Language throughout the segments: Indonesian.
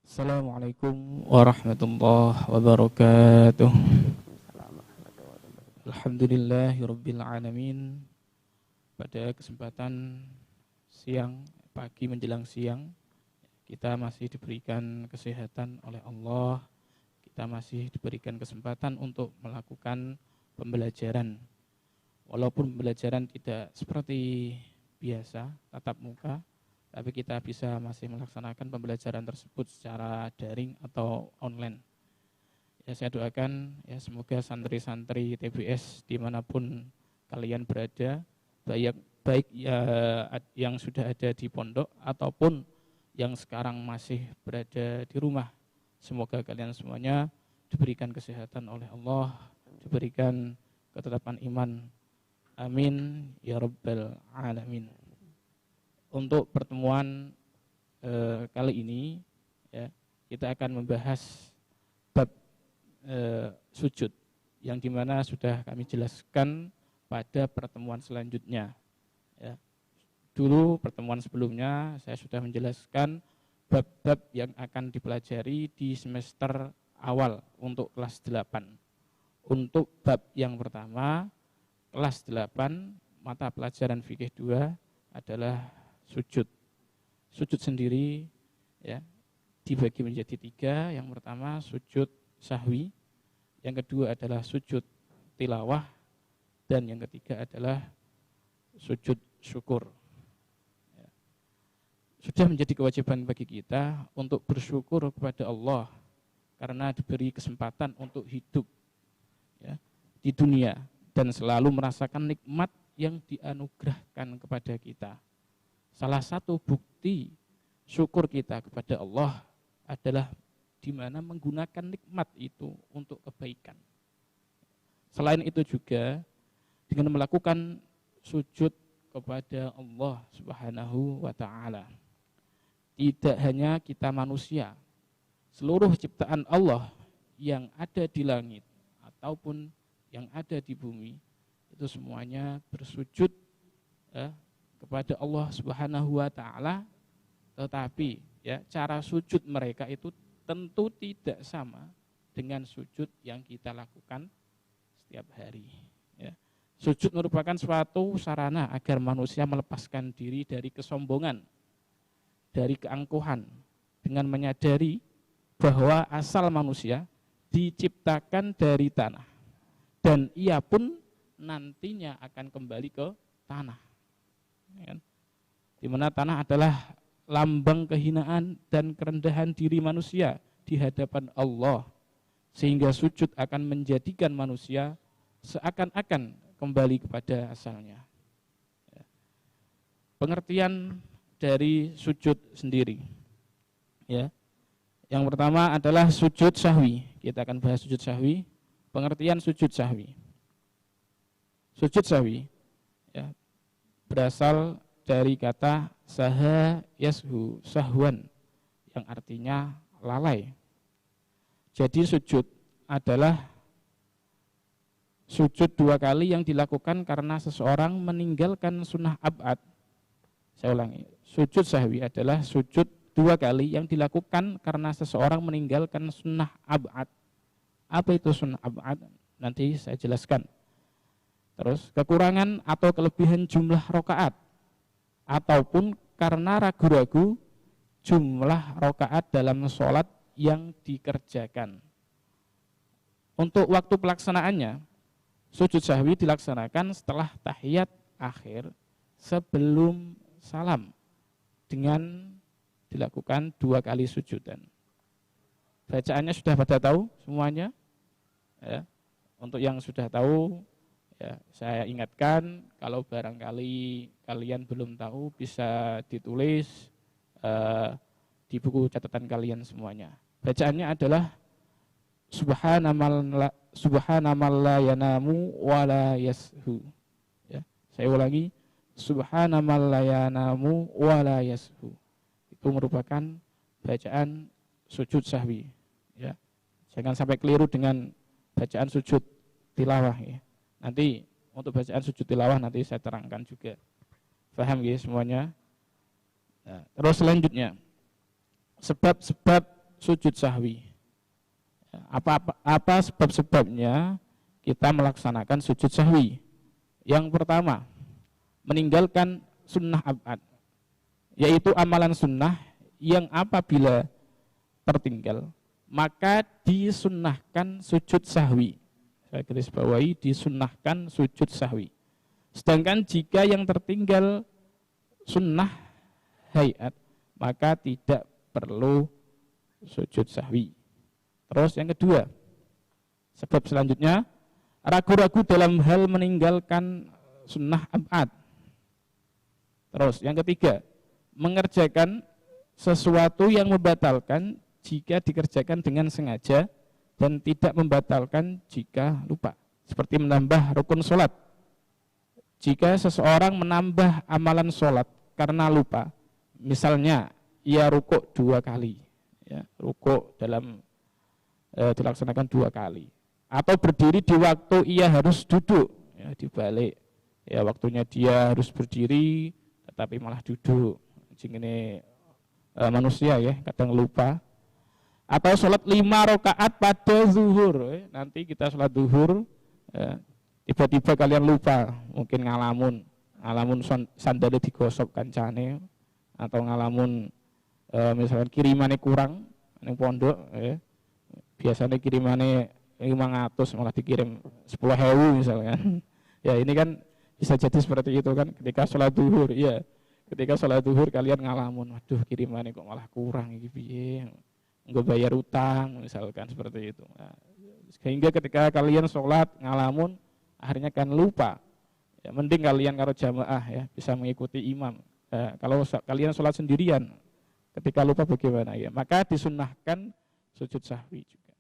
Assalamualaikum warahmatullahi wabarakatuh. Alhamdulillahirabbil alamin. Pada kesempatan pagi menjelang siang, kita masih diberikan kesehatan oleh Allah. Kita masih diberikan kesempatan untuk melakukan pembelajaran. Walaupun pembelajaran tidak seperti biasa, tatap muka, tapi kita bisa masih melaksanakan pembelajaran tersebut secara daring atau online. Ya, saya doakan ya semoga santri-santri TBS dimanapun kalian berada, baik ya, yang sudah ada di pondok ataupun yang sekarang masih berada di rumah, semoga kalian semuanya diberikan kesehatan oleh Allah, diberikan ketetapan iman. Amin ya rabbal alamin. Untuk pertemuan kali ini ya, kita akan membahas bab sujud yang dimana sudah kami jelaskan pada pertemuan selanjutnya ya. Dulu pertemuan sebelumnya saya sudah menjelaskan bab-bab yang akan dipelajari di semester awal untuk kelas 8. Untuk bab yang pertama kelas 8 mata pelajaran fikih 2 adalah sujud. Sujud sendiri ya dibagi menjadi 3. Yang pertama sujud sahwi, yang kedua adalah sujud tilawah, dan yang ketiga adalah sujud syukur. Ya. Sudah menjadi kewajiban bagi kita untuk bersyukur kepada Allah karena diberi kesempatan untuk hidup ya, di dunia dan selalu merasakan nikmat yang dianugerahkan kepada kita. Salah satu bukti syukur kita kepada Allah adalah di mana menggunakan nikmat itu untuk kebaikan. Selain itu juga dengan melakukan sujud kepada Allah Subhanahu wa taala. Tidak hanya kita manusia, seluruh ciptaan Allah yang ada di langit ataupun yang ada di bumi itu semuanya bersujud kepada Allah Subhanahu wa taala, tetapi ya cara sujud mereka itu tentu tidak sama dengan sujud yang kita lakukan setiap hari ya. Sujud merupakan suatu sarana agar manusia melepaskan diri dari kesombongan, dari keangkuhan, dengan menyadari bahwa asal manusia diciptakan dari tanah dan ia pun nantinya akan kembali ke tanah. Di mana tanah adalah lambang kehinaan dan kerendahan diri manusia di hadapan Allah, sehingga sujud akan menjadikan manusia seakan-akan kembali kepada asalnya. Pengertian dari sujud sendiri ya. Yang pertama adalah sujud sahwi. Kita akan bahas sujud sahwi. Pengertian sujud sahwi. Sujud sahwi ya, berasal dari kata saha yashu, sahwan, yang artinya lalai. Jadi sujud adalah sujud 2 kali yang dilakukan karena seseorang meninggalkan sunnah ab'ad. Saya ulangi, sujud sahwi adalah sujud 2 kali yang dilakukan karena seseorang meninggalkan sunnah ab'ad. Apa itu sunnah ab'ad? Nanti saya jelaskan. Terus kekurangan atau kelebihan jumlah rakaat ataupun karena ragu-ragu jumlah rakaat dalam sholat yang dikerjakan. Untuk waktu pelaksanaannya, sujud sahwi dilaksanakan setelah tahiyat akhir sebelum salam dengan dilakukan 2 kali sujudan. Bacaannya sudah pada tahu semuanya? Ya. Untuk yang sudah tahu, ya, saya ingatkan kalau barangkali kalian belum tahu bisa ditulis di buku catatan kalian semuanya. Bacaannya adalah subhanaman la yanamu wa la yashu. Ya, saya ulangi, subhanaman la yanamu wa la yashu. Itu merupakan bacaan sujud sahwi. Ya. Jangan sampai keliru dengan bacaan sujud tilawah ya. Nanti untuk bacaan sujud tilawah nanti saya terangkan juga. Paham ya semuanya? Nah, terus selanjutnya sebab-sebab sujud sahwi. Apa sebab-sebabnya kita melaksanakan sujud sahwi? Yang pertama, meninggalkan sunnah abad, yaitu amalan sunnah yang apabila tertinggal maka disunnahkan sujud sahwi. Saya garis bawahi, disunnahkan sujud sahwi. Sedangkan jika yang tertinggal sunnah hayat, maka tidak perlu sujud sahwi. Terus yang kedua, sebab selanjutnya, ragu-ragu dalam hal meninggalkan sunnah abad. Terus yang ketiga, mengerjakan sesuatu yang membatalkan jika dikerjakan dengan sengaja dan tidak membatalkan jika lupa. Seperti menambah rukun sholat. Jika seseorang menambah amalan sholat karena lupa, misalnya ia rukuk 2 kali, ya, rukuk dalam dilaksanakan 2 kali, atau berdiri di waktu ia harus duduk, ya, dibalik, ya, waktunya dia harus berdiri tetapi malah duduk. Ini manusia ya kadang lupa. Atau sholat 5 rakaat pada zuhur, nanti kita sholat zuhur, tiba-tiba kalian lupa, mungkin ngalamun sandalnya digosok kancane, atau ngalamun misalkan kirimannya kurang yang pondok, biasanya kirimannya 500 malah dikirim 10.000 misalkan. Ya ini kan bisa jadi seperti itu kan ketika sholat zuhur, ya. Ketika sholat zuhur kalian ngalamun, waduh kirimannya kok malah kurang iki piye, nggak bayar utang misalkan seperti itu. Nah, sehingga ketika kalian sholat ngalamun akhirnya kan lupa. Ya, mending kalian karo jamaah ya bisa mengikuti imam. Kalau kalian sholat sendirian ketika lupa bagaimana ya? Maka disunnahkan sujud sahwi juga.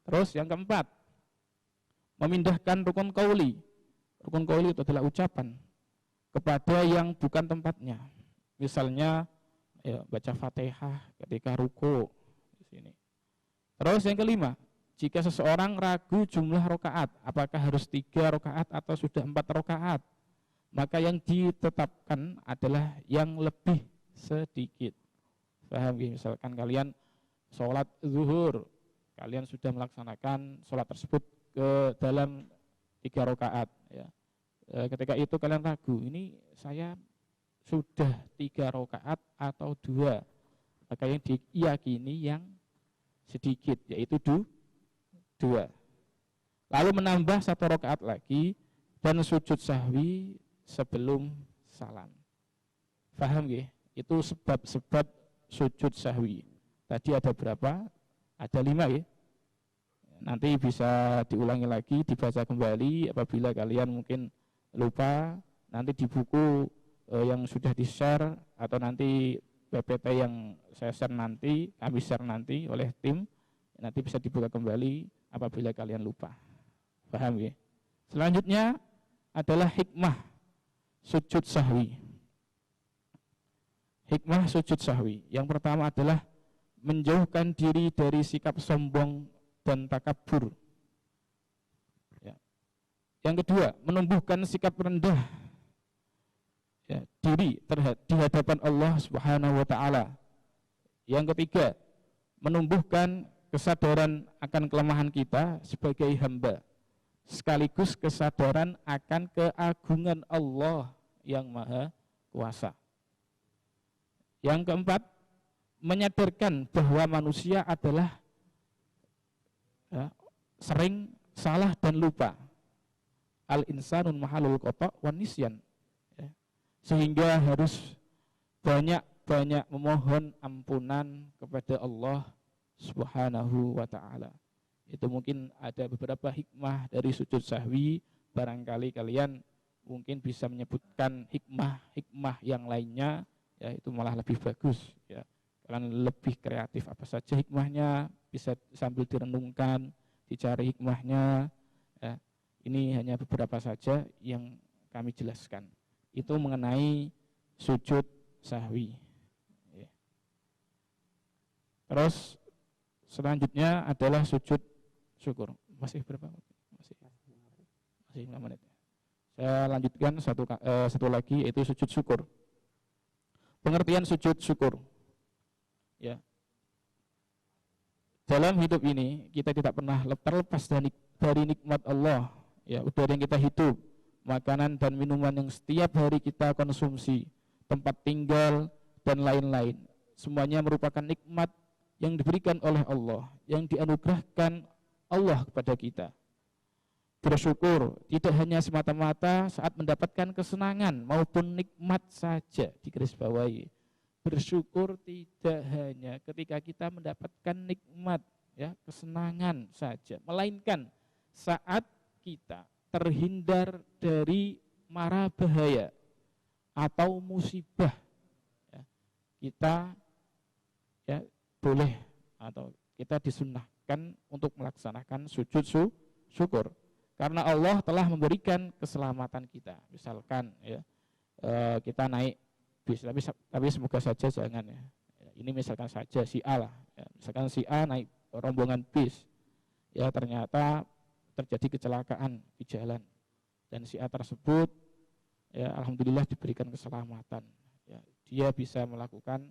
Terus yang keempat, memindahkan rukun qauli. Rukun qauli itu adalah ucapan kepada yang bukan tempatnya. Misalnya ya, baca Fatihah ketika ruku di sini. Terus yang kelima, jika seseorang ragu jumlah rakaat, apakah harus 3 rakaat atau sudah 4 rakaat, maka yang ditetapkan adalah yang lebih sedikit. Paham ya? Misalkan kalian sholat zuhur, kalian sudah melaksanakan sholat tersebut ke dalam 3 rakaat. Ya. Ketika itu kalian ragu, ini saya sudah 3 rakaat atau 2, maka yang diyakini yang sedikit, yaitu 2. Lalu menambah 1 rakaat lagi dan sujud sahwi sebelum salam. Paham ya? Itu sebab-sebab sujud sahwi. Tadi ada berapa? Ada 5 ya. Nanti bisa diulangi lagi, dibaca kembali apabila kalian mungkin lupa. Nanti di buku yang sudah di-share atau nanti PPT yang saya share nanti, kami share nanti oleh tim, nanti bisa dibuka kembali apabila kalian lupa. Paham ya? Selanjutnya adalah hikmah sujud sahwi. Hikmah sujud sahwi. Yang pertama adalah menjauhkan diri dari sikap sombong dan takabur. Ya. Yang kedua, menumbuhkan sikap rendah ya, diri di hadapan Allah Subhanahu wa taala. Yang ketiga, menumbuhkan kesadaran akan kelemahan kita sebagai hamba, sekaligus kesadaran akan keagungan Allah yang Maha Kuasa. Yang keempat, menyadarkan bahwa manusia adalah ya, sering salah dan lupa. Al-insanun mahalul khata' wan nisyan. Ya. Sehingga harus banyak-banyak memohon ampunan kepada Allah Subhanahu wa ta'ala. Itu mungkin ada beberapa hikmah dari sujud sahwi. Barangkali kalian mungkin bisa menyebutkan hikmah yang lainnya, ya itu malah lebih bagus ya. Kalian lebih kreatif apa saja hikmahnya, bisa sambil direnungkan, dicari hikmahnya ya. Ini hanya beberapa saja yang kami jelaskan. Itu mengenai sujud sahwi ya. Terus selanjutnya adalah sujud syukur. Masih berapa? Masih 5 menit. Saya lanjutkan satu lagi, yaitu sujud syukur. Pengertian sujud syukur. Ya. dalam hidup ini kita tidak pernah terlepas dari nikmat Allah. Ya, udara yang kita hidup, makanan dan minuman yang setiap hari kita konsumsi, tempat tinggal dan lain-lain. Semuanya merupakan nikmat yang diberikan oleh Allah, yang dianugerahkan Allah kepada kita. Bersyukur tidak hanya semata-mata saat mendapatkan kesenangan maupun nikmat saja, digarisbawahi. Bersyukur tidak hanya ketika kita mendapatkan nikmat, ya, kesenangan saja, melainkan saat kita terhindar dari mara bahaya atau musibah, ya, kita, ya, boleh atau kita disunnahkan untuk melaksanakan sujud syukur. Karena Allah telah memberikan keselamatan kita. Misalkan, ya, kita naik bis, tapi semoga saja jangan, ya. Ini misalkan saja si A lah, ya. Misalkan si A naik rombongan bis, ya, ternyata terjadi kecelakaan di jalan dan si A tersebut, ya, alhamdulillah diberikan keselamatan. Ya, dia bisa melakukan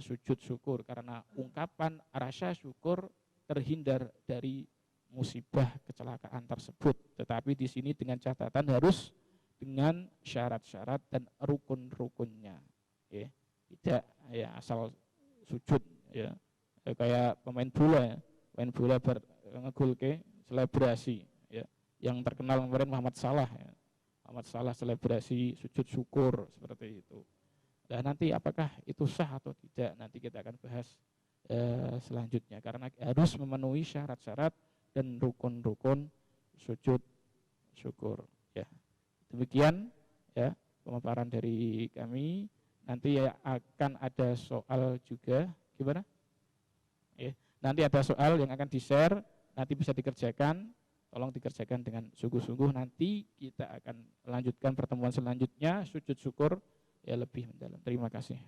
sujud syukur karena ungkapan rasa syukur terhindar dari musibah kecelakaan tersebut. Tetapi di sini dengan catatan harus dengan syarat-syarat dan rukun-rukunnya, ya. Tidak, ya, asal sujud, ya, kayak pemain bola, ya. Pemain bola ngegolke selebrasi, ya. Yang terkenal kemarin Muhammad Salah, ya. Muhammad Salah selebrasi sujud syukur seperti itu. Dan nanti apakah itu sah atau tidak, nanti kita akan bahas selanjutnya, karena harus memenuhi syarat-syarat dan rukun-rukun sujud syukur, ya. Demikian, ya, pemaparan dari kami. Nanti, ya, akan ada soal juga, gimana? Ya, nanti ada soal yang akan di-share, nanti bisa dikerjakan, tolong dikerjakan dengan sungguh-sungguh. Nanti kita akan lanjutkan pertemuan selanjutnya sujud syukur, ya, lebih mendalam. Terima kasih.